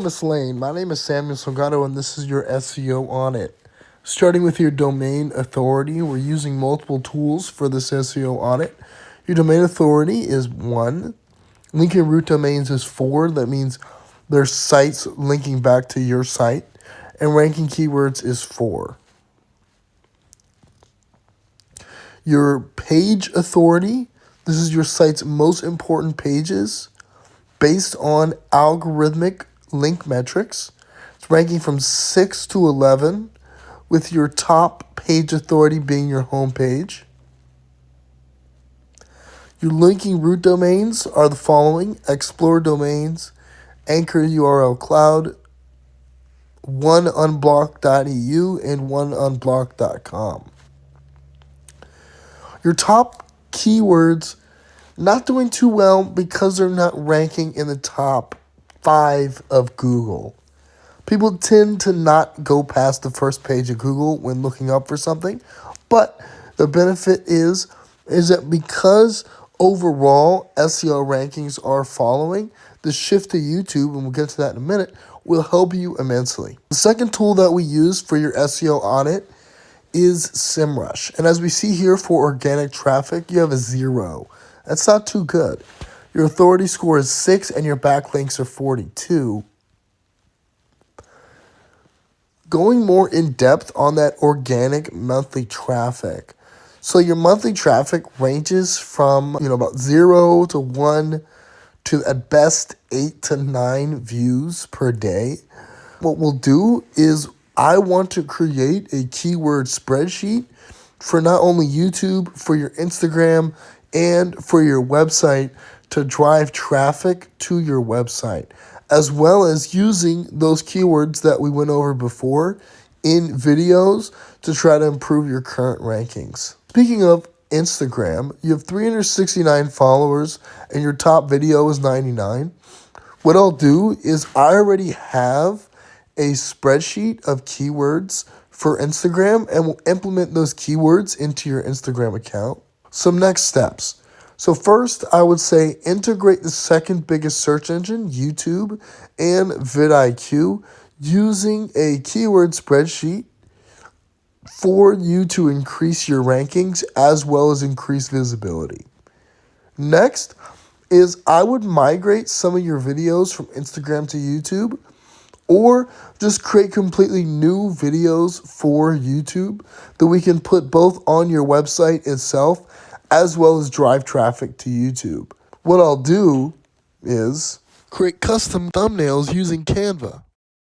Miss Lane. My name is Samuel Salgado, and this is your SEO Audit. Starting with your domain authority, we're using multiple tools for this SEO audit. Your domain authority is 1. Linking root domains is 4. That means there's sites linking back to your site. And ranking keywords is 4. Your page authority, this is your site's most important pages based on algorithmic link metrics. It's ranking from 6 to 11, with your top page authority being your home page. Your linking root domains are the following: Explore Domains, Anchor URL Cloud, oneunblock.eu, and oneunblock.com. Your top keywords not doing too well because they're not ranking in the top 5 of Google. People tend to not go past the first page of Google when looking up for something, but the benefit is that because overall SEO rankings are following, the shift to YouTube, and we'll get to that in a minute, will help you immensely. The second tool that we use for your SEO audit is SemRush. And as we see here for organic traffic, you have a 0. That's not too good. Your authority score is 6 and your backlinks are 42. Going more in depth on that organic monthly traffic. So your monthly traffic ranges from, about 0 to 1 to at best 8 to 9 views per day. What we'll do is I want to create a keyword spreadsheet for not only YouTube, for your Instagram, and for your website to drive traffic to your website, as well as using those keywords that we went over before in videos to try to improve your current rankings. Speaking of Instagram, you have 369 followers and your top video is 99. What I'll do is I already have a spreadsheet of keywords for Instagram, and we'll implement those keywords into your Instagram account. Some next steps. So first, I would say integrate the second biggest search engine, YouTube, and vidIQ, using a keyword spreadsheet for you to increase your rankings as well as increase visibility. Next is I would migrate some of your videos from Instagram to YouTube, or just create completely new videos for YouTube that we can put both on your website itself as well as drive traffic to YouTube. What I'll do is create custom thumbnails using Canva.